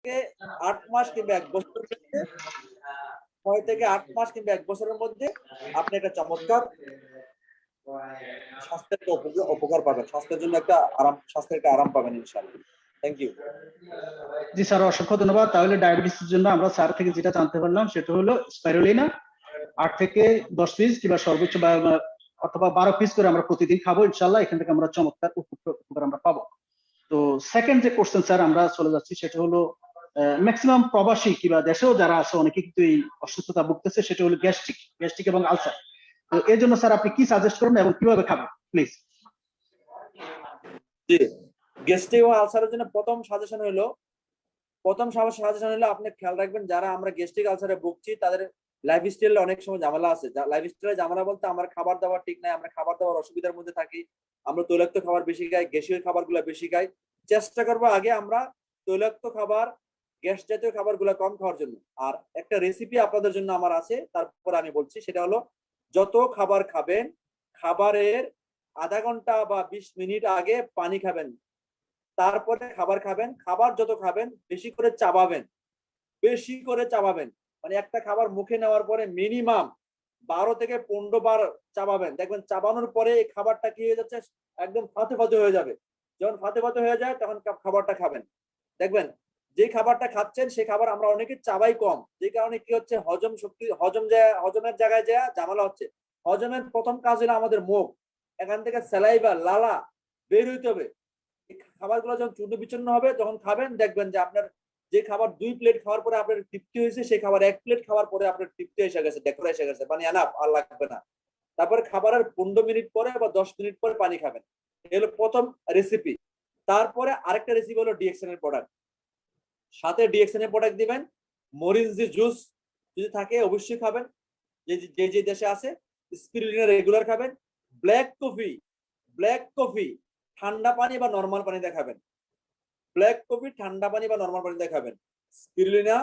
থেকে 8 মাস কিংবা 1 বছরের মধ্যে 6 থেকে 8 মাস কিংবা 1 বছরের মধ্যে আপনি একটা চমৎকার স্বাস্থ্যের উপকার পাবেন, স্বাস্থ্যের জন্য একটা স্বাস্থ্যের একটা আরাম পাবেন ইনশাআল্লাহ। Thank you. জি স্যার, অসংখ্য ধন্যবাদ। তাহলে ডায়াবেটিসের জন্য আমরা স্যার থেকে যেটা জানতে পারলাম সেটা হলো স্পাইরুলিনা 8 থেকে 10 পিস কিংবা সর্বোচ্চ অথবা 12 পিস করে আমরা প্রতিদিন খাবো ইনশাআল্লাহ। এখান থেকে আমরা চমৎকার উপকার আমরা পাবো। তো সেকেন্ড যে কোশ্চেন স্যার আমরা চলে যাচ্ছি সেটা হলো ম্যাক্সিমাম প্রবাসী কিংবা দেশেও যারা আছে অনেকে কিন্তু এই অসুস্থতা ভুগতেছে, সেটা হলো গ্যাস্ট্রিক এবং আলসার। তো এর জন্য স্যার আপনি কি সাজেস্ট করবেন এবং কিভাবে খাবেন প্লিজ? জি, গ্যাস্ট্রিক এবং আলসারের জন্য প্রথম সাজেশন হলো আপনি খেয়াল রাখবেন যারা আমরা গ্যাস্ট্রিক আলসারে ভুগছি তাদের লাইফস্টাইলে অনেক সময় ঝামেলা আছে। লাইফস্টাইলে ঝামেলা বলতে আমার খাবার দাবার ঠিক নাই, আমরা খাবার দাবার অসুবিধার মধ্যে থাকি, আমরা তৈলাক্ত খাবার বেশি খাই, গ্যাসীয় খাবারগুলো বেশি খাই। চেষ্টা করবো আগে আমরা তৈলাক্ত খাবার, গ্যাস জাতীয় খাবারগুলো কম খাওয়ার জন্য। আর একটা রেসিপি আপনাদের জন্য আমার আছে, তারপর আমি বলছি। সেটা হলো যত খাবার খাবেন খাবারের আধা ঘন্টা বা 20 মিনিট আগে পানি খাবেন, তারপরে খাবার খাবেন। খাবার যত খাবেন বেশি করে চাবাবেন, মানে একটা খাবার মুখে নেওয়ার পরে মিনিমাম 12 থেকে 15 বার চাবাবেন। দেখবেন চাবানোর পরে এই খাবারটা কি হয়ে যাচ্ছে, একদম ফাতে হয়ে যাবে। যখন ফাতে হয়ে যায় তখন খাবারটা খাবেন। দেখবেন যে খাবারটা খাচ্ছেন সেই খাবার আমরা অনেকে চাবাই কম, যে কারণে কি হচ্ছে হজমের জায়গায় যা ঝামেলা হচ্ছে। হজমের প্রথম কাজ হলো আমাদের মুখ, এখান থেকে স্যালাইভা লালা বের হইতে হবে। খাবারগুলো যখন চূর্ণ বিচূর্ণ হবে তখন খাবেন, দেখবেন যে আপনার যে খাবার 2 প্লেট খাওয়ার পরে আপনার তৃপ্তি হয়েছে সেই খাবার 1 প্লেট খাওয়ার পরে আপনার তৃপ্তি এসে গেছে, ডেকোর এসে গেছে, মানে এনাফ, আর লাগবে না। তারপরে খাবারের 15 মিনিট পরে বা 10 মিনিট পরে পানি খাবেন। এই হলো প্রথম রেসিপি। তারপরে আরেকটা রেসিপি হলো ডিএক্সএন এর প্রোডাক্ট, সাথে ডিএক্সএন এর প্রোডাক্ট দিবেন। মরিঞ্জি জুস যদি থাকে অবশ্যই খাবেন, যে দেশে আছে। স্পিরুলিনা রেগুলার খাবেন। ব্ল্যাক কফি ঠান্ডা পানি বা নরমাল পানিতে খাবেন। ব্ল্যাক কফি ঠান্ডা পানি বা নরমাল পানিতে খাবেন। স্পিরুলিনা,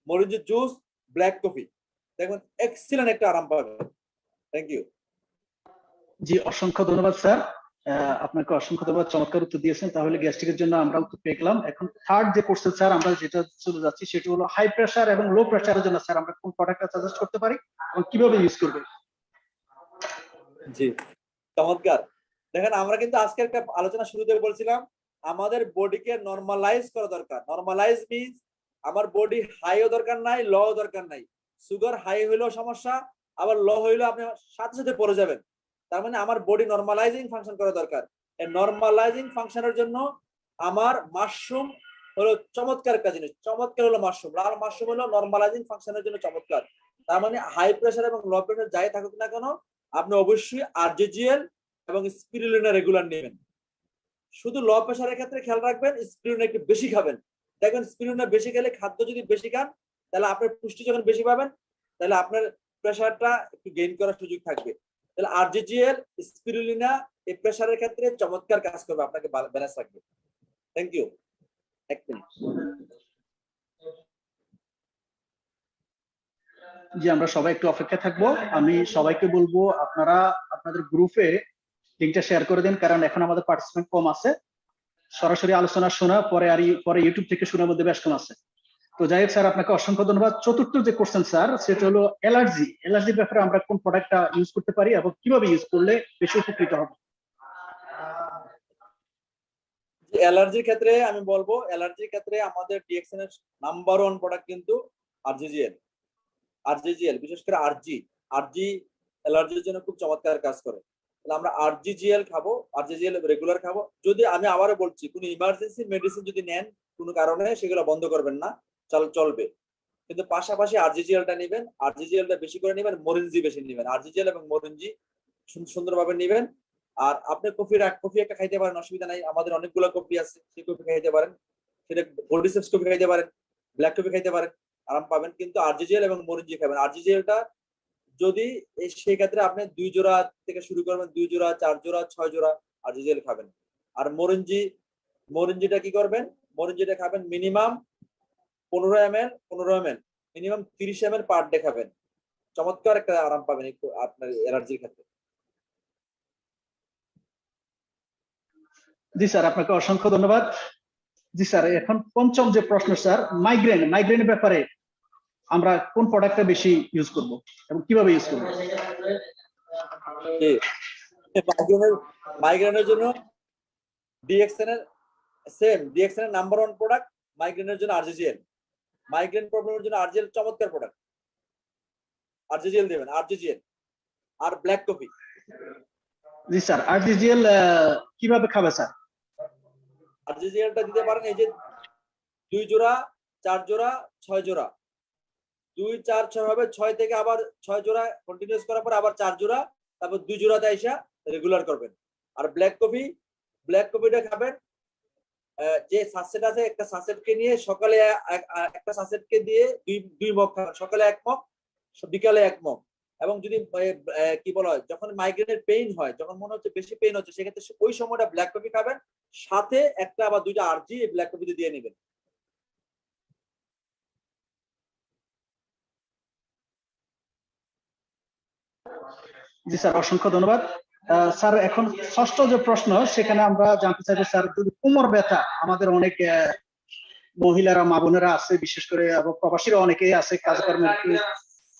মরিচের জুস, ব্ল্যাক কফি, দেখুন এক্সিলেন্ট একটা আরাম পাবেন। Thank you. জি, অসংখ্য ধন্যবাদ স্যার, আপনাকে অসংখ্য ধন্যবাদ, চমৎকার উত্তর দিয়েছেন। তাহলে গ্যাস্ট্রিকের জন্য আমরা উত্তর পেয়ে গেলাম। এখন থার্ড যে কোশ্চেন স্যার আমরা যেটা চলে যাচ্ছি সেটা হলো হাই প্রেসার এবং লো প্রেসারের জন্য স্যার আমরা কোন প্রোডাক্টটা সাজেস্ট করতে পারি এবং কিভাবে ইউজ করবে? জি, চমৎকার। দেখেন আমরা কিন্তু আজকে একটা আলোচনা শুরুতে বলছিলাম আমাদের বডিকে নরমালাইজ করা দরকার। নরমালাইজ মিন্স আমার বডি হাইও দরকার নাই, লো দরকার নাই। সুগার হাই হইলেও সমস্যা, আবার লো হইলেও আপনি সাথে সাথে পড়ে যাবেন। তার মানে আমার বডি নরমালাইজিং ফাংশন করা দরকার। এই নরমালাইজিং ফাংশনের জন্য আমার মাশরুম হলো চমৎকার একটা জিনিস। চমৎকার হলো মাশরুম। লাল মাশরুম হলো নরমালাইজিং ফাংশনের জন্য চমৎকার। তার মানে হাই প্রেসার এবং লো প্রেসার যাই থাকুক না কেন আপনি অবশ্যই আরজিজিএল এবং স্পিরুলিনা রেগুলার নেবেন। শুধু লো প্রেসারের ক্ষেত্রে খেয়াল রাখবেন স্পিরুলিনা একটু বেশি খাবেন। দেখবেন স্পিরুলিনা বেশি খেলে, খাদ্য যদি বেশি খান তাহলে আপনার পুষ্টি যখন বেশি পাবেন তাহলে আপনার প্রেসারটা একটু গেইন করার সুযোগ থাকবে। তাহলে আরজিজিএল, স্পিরুলিনা এই প্রেসারের ক্ষেত্রে চমৎকার কাজ করবে, আপনাকে ব্যালেন্স রাখবে। Thank you. এক মিনিট। জি, আমরা সবাই একটু অপেক্ষা থাকবো। আমি সবাইকে বলবো আপনারা আপনাদের গ্রুপে লিংকটা শেয়ার করে দিন, কারণ এখন আমাদের পার্টিসিপেন্ট কম আছে। সরাসরি আলোচনা শোনা পরে ইউটিউব থেকে শোনার মধ্যে বেশ কম আছে। তো যাই হোক স্যার, আপনাকে অসংখ্য ধন্যবাদ। চতুর্থ যে কোশ্চেন স্যার সেটা হলো অ্যালার্জির ব্যাপারে আমরা কোন প্রোডাক্টটা ইউজ করতে পারি এবং কিভাবে ইউজ করলে বেশি উপকৃত হবে? অ্যালার্জির ক্ষেত্রে আমি বলবো, অ্যালার্জির ক্ষেত্রে আমাদের ডিএক্সএন এর নাম্বার 1 প্রোডাক্ট কিন্তু আরজিজিএল, বিশেষ করে আরজি অ্যালার্জির জন্য খুব চমৎকার কাজ করে। তাহলে আমরা আরজিজিএল খাবো, আরজিজিএল রেগুলার খাবো। যদি আমি আবারও বলছি কোনো ইমার্জেন্সি মেডিসিন যদি নেন কোনো কারণে সেগুলো বন্ধ করবেন না, চলবে, কিন্তু পাশাপাশি আরজিজিএলটা নেবেন। আরজিজিএলটা বেশি করে নেবেন, মরিনজি বেশি নেবেন। আরজিজিএল এবং মরিনজি সুন্দরভাবে নেবেন। আর আপনি কফি একটা খাইতে পারেন, অসুবিধা নাই, আমাদের অনেকগুলো কফি আছে, সেই কফি খাইতে পারেন, সেটা গোল্ডিসেপস কফি খাইতে পারেন, ব্ল্যাক কফি খাইতে পারেন, আরাম পাবেন। কিন্তু আরজিজিএল এবং মরিনজি খাবেন। আরজিজিএলটা যদি সেই ক্ষেত্রে আপনি 2 জোড়া থেকে শুরু করবেন, 2 জোড়া, 4 জোড়া, 6 জোড়া আরজিজিএল খাবেন। আর মরিনজিটা কি করবেন, মরিনজিটা খাবেন minimum 15 ml, minimum 30 ml per day খাবেন। চমৎকার একটা আরাম পাবেন একটু আপনার অ্যালার্জির ক্ষেত্রে। জি স্যার, আপনাকে অসংখ্য ধন্যবাদ। জি স্যার, এখন পঞ্চম যে প্রশ্ন স্যার, মাইগ্রেনের ব্যাপারে আমরা কোন প্রোডাক্টটা বেশি ইউজ করব এবং কিভাবে ইউজ করব? মাইগ্রেনের জন্য ডিএক্সএন এর নাম্বার 1 প্রোডাক্ট, মাইগ্রেনের জন্য আরজিজিএল। মাইগ্রেন প্রবলেমের জন্য আরজিজিএল চমৎকার প্রোডাক্ট, আরজিজিএল দেবেন, আরজিজিএল আর ব্ল্যাক কফি। জি স্যার, আরজিজিএল কিভাবে খাবে স্যার? আরজিজিএলটা দিতে পারেন এই যে 2 জোড়া, 4 জোড়া, 6 জোড়া, 2 4 6 হবে, 6 থেকে আবার 6 জোড়া কন্টিনিউয়াস করার পর আবার 4 জোড়া, তারপর 2 জোড়াতে আইসা রেগুলার করবেন। আর ব্ল্যাক কফিটা খাবেন যে সাসেট আছে, একটা সাসেটকে নিয়ে সকালে একটা সাসেটকে দিয়ে 2 মগ খাবেন, সকালে 1 মগ, বিকালে 1 মগ। এবং যদি কি বলা হয়, যখন মাইগ্রেনের পেইন হয়, যখন মনে হচ্ছে বেশি পেইন হচ্ছে, সেক্ষেত্রে ওই সময়টা ব্ল্যাক কফি খাবেন, সাথে একটা বা 2টা আরজি ব্ল্যাক কফিতে দিয়ে নেবেন। জি স্যার, অসংখ্য ধন্যবাদ। স্যার, এখন ষষ্ঠ যে প্রশ্ন, সেখানে আমরা জানতে চাইবো স্যার, যদি কোমর ব্যথা, আমাদের অনেক মহিলারা, মা বোনেরা আছে, বিশেষ করে প্রবাসীরা অনেকেই আছে, কাজকর্ম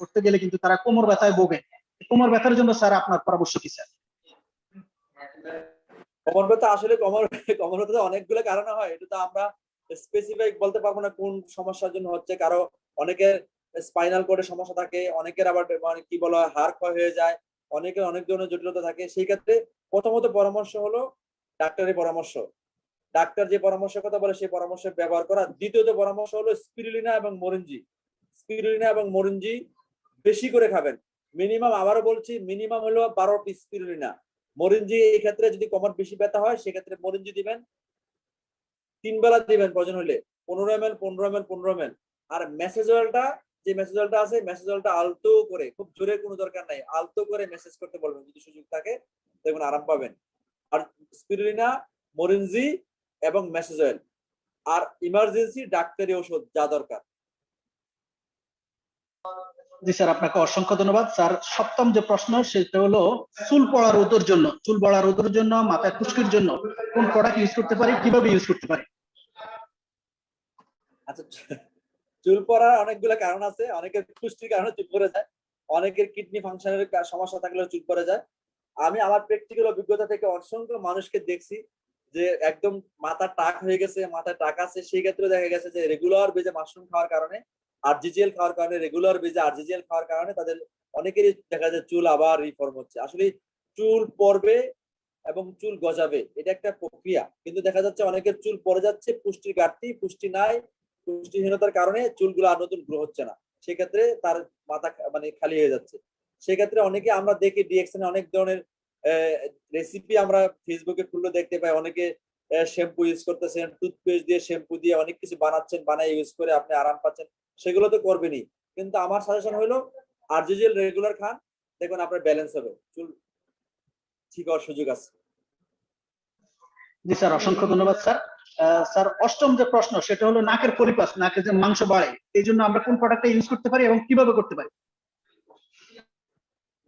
করতে গেলে কিন্তু তারা কোমর ব্যথায় ভোগে। কোমর ব্যথার জন্য স্যার আপনার পরামর্শ কি স্যার? কোমর ব্যথা আসলে কোমর ব্যথা অনেকগুলো কারণে হয়, এটা তো আমরা স্পেসিফিক বলতে পারবো না কোন সমস্যার জন্য হচ্ছে। কারো অনেকের স্পাইনাল কোর্ডের সমস্যা থাকে, অনেকের আবার মানে কি বলা হয় হাড় ক্ষয় হয়ে যায়, অনেকের অনেক ধরনের জটিলতা থাকে। সেই ক্ষেত্রে প্রথমত পরামর্শ হলো ডাক্তারের পরামর্শ, ডাক্তার যে পরামর্শের কথা বলে সেই পরামর্শ ব্যবহার করা। দ্বিতীয়ত পরামর্শ হলো স্পিরুলিনা এবং মরিঞ্জি বেশি করে খাবেন। মিনিমাম, আবারও বলছি, মিনিমাম হলো 12 পিস স্পিরুলিনা। মরিঞ্জি এই ক্ষেত্রে যদি কোমর বেশি ব্যথা হয়, সেক্ষেত্রে মরিঞ্জি দিবেন 3 বেলা দিবেন প্রয়োজন হলে, 15 ml। আর মেসেজলটা আছে, মেসেজলটা আলতো করে, খুব জোরে কোনো দরকার নাই, আলতো করে মেসেজ করতে বলবেন যদি সুযোগ থাকে, দেখুন আরাম পাবেন। আর স্পিরুলিনা, মরিঞ্জি এবং মেসেজল, আর ইমার্জেন্সি ডাক্তারি ওষুধ যা দরকার। জি স্যার, আপনাকে অসংখ্য ধন্যবাদ। স্যার, সপ্তম যে প্রশ্ন, সেটা হলো চুল পড়া রোধের জন্য, মাথায় খুশকির জন্য কোন প্রোডাক্ট ইউজ করতে পারি, কিভাবে ইউজ করতে পারি? আচ্ছা, চুল পড়ার অনেকগুলো কারণ আছে। অনেকের পুষ্টির কারণে চুল পড়ে যায়, অনেকের কিডনি ফাংশনের সমস্যা থাকলেও চুল পড়ে যায়। আমি আমার প্র্যাকটিক্যাল অভিজ্ঞতা থেকে অসংখ্য মানুষকে দেখছি যে একদম মাথা টাক হয়ে গেছে, মাথায় টাক আছে। সেই ক্ষেত্রে দেখা গেছে যে রেগুলার বেজে মাশরুম খাওয়ার কারণে, আরজিজিএল খাওয়ার কারণে, রেগুলার বেজে আরজিজিএল খাওয়ার কারণে তাদের অনেকেরই দেখা যায় চুল আবার রিফর্ম হচ্ছে। আসলে চুল পড়বে এবং চুল গজাবে, এটা একটা প্রক্রিয়া। কিন্তু দেখা যাচ্ছে অনেকের চুল পড়ে যাচ্ছে, পুষ্টির ঘাটতি, পুষ্টি নাই, পুষ্টিহীনতার কারণে চুলগুলো আর নতুন গ্রো হচ্ছে না। সেক্ষেত্রে তার মাথা মানে খালি হয়ে যাচ্ছে। সেক্ষেত্রে অনেকে আমরা দেখি ডিএক্সএন অনেক ধরনের রেসিপি আমরা ফেসবুকে খুললে দেখতে পাই। অনেকে শ্যাম্পু ইউজ করতেছেন, টুথপেস্ট দিয়ে, শ্যাম্পু দিয়ে অনেক কিছু বানাচ্ছেন, বানাই ইউজ করে আপনি আরাম পাচ্ছেন। সেগুলো তো করবেনই, কিন্তু আমার সাজেশন হলো আরজিজিএল রেগুলার খান, দেখুন আপনার ব্যালেন্স হবে, চুল ঠিক হওয়ার সুযোগ আছে। জি স্যার, অসংখ্য ধন্যবাদ স্যার। স্যার, অষ্টম যে প্রশ্ন, সেটা হলো নাকের পলিপাস, নাকের যে মাংস বাড়ে, এই জন্য আমরা কোন প্রোডাক্টটা ইউজ করতে পারি এবং কিভাবে করতে পারি?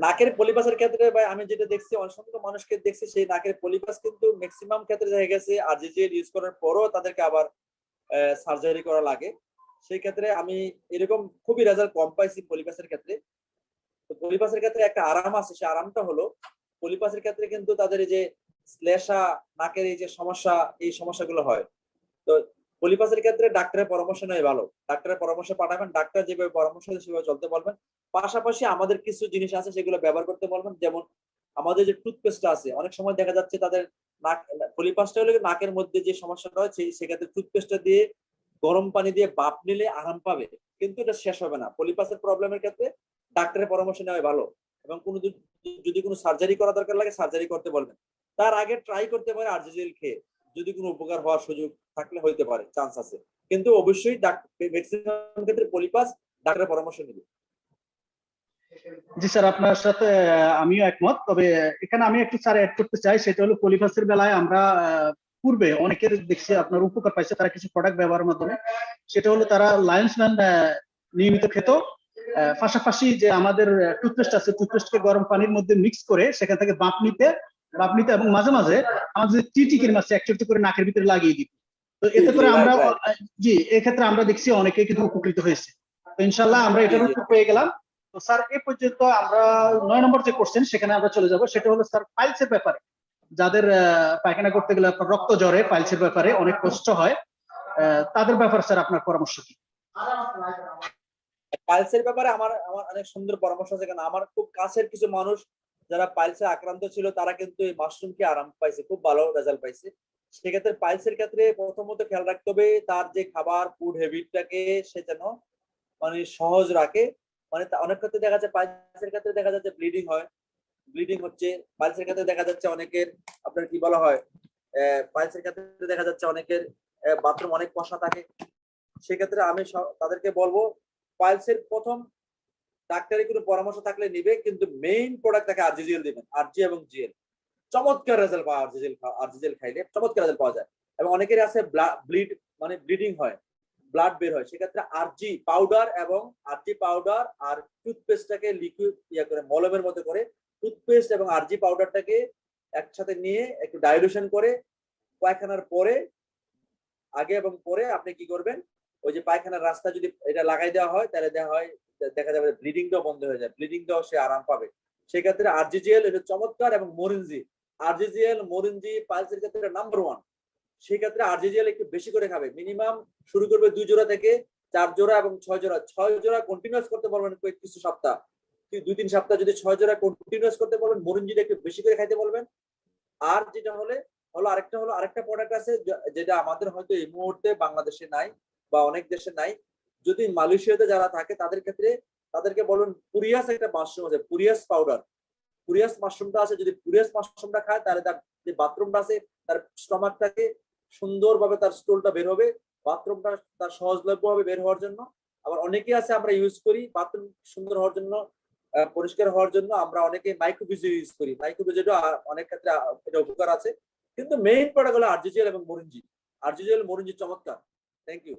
নাকের পলিপাসের ক্ষেত্রে ভাই আমি যেটা দেখছি, অসংখ্য মানুষকে দেখছি, সেই নাকের পলিপাস কিন্তু ম্যাক্সিমাম ক্ষেত্রে দেখা গেছে আরজিজিএল ইউজ করার পরও তাদেরকে আবার সার্জারি করা লাগে। সেই ক্ষেত্রে আমি এরকম খুবই রেজাল্ট কম পাইছি পলিপাসের ক্ষেত্রে। তো পলিপাসের ক্ষেত্রে একটা আরাম আছে, সেই আরামটা হলো পলিপাসের ক্ষেত্রে কিন্তু তাদের এই যে শ্লেষা, নাকের এই যে সমস্যা, এই সমস্যাগুলো হয়। তো পলিপাসের ক্ষেত্রে ডাক্তারের পরামর্শ নেওয়া ভালো, ডাক্তারের পরামর্শ পাঠাবেন, ডাক্তার যেভাবে পরামর্শ দেয় সেভাবে চলতে বলবেন। পাশাপাশি আমাদের কিছু জিনিস আছে সেগুলো ব্যবহার করতে বলবেন। যেমন আমাদের যে টুথপেস্টটা আছে, অনেক সময় দেখা যাচ্ছে তাদের নাক, পলিপাসটা হলে নাকের মধ্যে যে সমস্যাটা হয়, সেক্ষেত্রে টুথপেস্টটা দিয়ে গরম পানি দিয়ে বাপ নিলে আরাম পাবে, কিন্তু এটা শেষ হবে না। পলিপাসের প্রবলেমের ক্ষেত্রে ডাক্তারের পরামর্শ নেওয়া ভালো, এবং যদি কোনো সার্জারি করা দরকার লাগে সার্জারি করতে বলবেন। তার আগে ট্রাই করতে পারে আরজিজিএল খেয়ে, যদি কোনো উপকার হওয়ার সুযোগ থাকলে হইতে পারে, চান্স আছে। কিন্তু অবশ্যই ম্যাক্সিমাম ক্ষেত্রে পলিপাস ডাক্তারের পরামর্শ নেবে। জি স্যার, আপনার সাথে আমিও একমত। তবে এখানে আমি একটু স্যার অ্যাড করতে চাই, সেটা হলো পলিপাসের বেলায় আমরা পূর্বে অনেকের দেখছি আপনার উপকার পাইছে তারা কিছু প্রোডাক্ট ব্যবহারের মাধ্যমে। সেটা হলো তারা লায়ন্স ম্যান নিয়মিত খেত, পাশাপাশি যে আমাদের টুথপেস্ট আছে, টুথপেস্টকে গরম পানির মধ্যে মিক্স করে সেখান থেকে বাপ নিতে এবং মাঝে মাঝে আমাদের টিটি ক্রিম আছে, এক চুটকি করে নাকের ভিতরে লাগিয়ে দিত। তো এতে করে আমরা right, right. জি এক্ষেত্রে আমরা দেখছি অনেকে কিন্তু উপকৃত হয়েছে। তো ইনশাল্লাহ আমরা জি, এটার জি। উত্তর পেয়ে গেলাম। তো স্যার এই পর্যন্ত আমরা 9 নম্বর যে কোশ্চেন সেখানে আমরা চলে যাব, সেটা হলো স্যার পাইলসের ব্যাপারে। যাদের পায়খানা করতে গেলে আপনার রক্ত জ্বরে, পাইলসের ব্যাপারে অনেক কষ্ট হয়, তাদের ব্যাপারে স্যার আপনার পরামর্শ কি? পাইলসের ব্যাপারে আমার আমার অনেক সুন্দর পরামর্শ আছে, কারণ আমার খুব কাছের কিছু মানুষ যারা পাইলসে আক্রান্ত ছিল তারা কিন্তু এই মাশরুম খেয়ে আরাম পাইছে, খুব ভালো রেজাল্ট পাইছে। সেক্ষেত্রে পাইলসের ক্ষেত্রে প্রথমত খেয়াল রাখতে হবে তার যে খাবার ফুড হ্যাবিটটাকে সে যেন মানে সহজ রাখে। মানে অনেক ক্ষেত্রে দেখা যাচ্ছে পাইলসের ক্ষেত্রে দেখা যাচ্ছে ব্লিডিং হয়, ব্লিডিং হচ্ছে। পাইলসের ক্ষেত্রে দেখা যাচ্ছে অনেকের আপনার কি বলা হয়, পাইলসের ক্ষেত্রে দেখা যাচ্ছে অনেকের বাথরুম অনেক কষা থাকে। সেক্ষেত্রে আমি তাদেরকে বলবো পাইলসের প্রথম ডাক্তারি কোনো পরামর্শ থাকলে নিবে, কিন্তু মেইন প্রোডাক্ট তাকে আরজিজিএল দিবেন, আরজি এবং জিএল। চমৎকার রেজাল্ট পাওয়া আরজিজিএল খাইলে চমৎকার রেজাল্ট পাওয়া যায়। এবং অনেকের আছে ব্লিড মানে ব্লিডিং হয়, ব্লাড বের হয়, সেক্ষেত্রে আরজি পাউডার এবং আরজি পাউডার আর টুথপেস্টটাকে লিকুইড করে মলমের মতো করে টুথপেস্ট এবং আরজি পাউডারটাকে একসাথে নিয়ে একটু ডাইলুশন করে পায়খানার পরে, আগে এবং পরে আপনি কি করবেন, ওই যে পায়খানার রাস্তা যদি এটা লাগাই দেওয়া হয় তাহলে দেখা যাবে ব্লিডিংটাও বন্ধ হয়ে যায়, ব্লিডিংটাও সে আরাম পাবে। সেক্ষেত্রে আরজিজিএল এটা চমৎকার, এবং মরিনজি, আরজিজিএল মরিনজি পাইলসের ক্ষেত্রে নাম্বার 1। সেক্ষেত্রে আরজিজিএল একটু বেশি করে খাবে, মিনিমাম শুরু করবে 2 জোড়া থেকে 4 জোড়া এবং 6 জোড়া। 6 জোড়া কন্টিনিউয়াস করতে পারবেন কিছু সপ্তাহ, 2-3 সপ্তাহ যদি 6 জোড়া কন্টিনিউয়াস করতে পারবেন, মরিনজিটা একটু বেশি করে খাইতে বলবেন। আর যেটা আরেকটা প্রোডাক্ট আছে যেটা আমাদের হয়তো এই মুহূর্তে বাংলাদেশে নাই বা অনেক দেশে নাই, যদি মালয়েশিয়াতে যারা থাকে তাদের ক্ষেত্রে তাদেরকে বলুন পুরিয়াস একটা মাশরুম আছে, পুরিয়াস পাউডার, পুরিয়াস মাশরুমটা আছে, যদি পুরিয়াস মাশরুমটা খায় তাহলে তার যে বাথরুমটা আছে তার স্টমাকটাকে সুন্দরভাবে তার স্টোলটা বের হবে, বাথরুমটা তার সহজলভ্য হবে বের হওয়ার জন্য। আবার অনেকেই আছে আমরা ইউজ করি বাথরুম সুন্দর হওয়ার জন্য, পরিষ্কার হওয়ার জন্য আমরা অনেকে মাইক্রোবিজিও ইউজ করি, মাইক্রোবিজিও অনেক ক্ষেত্রে এটা উপকার আছে। কিন্তু মেইন প্রোডাক্ট হলো আরজিজিএল এবং মরিনজি, আরজিজিএল মরিনজি চমৎকার। Thank you.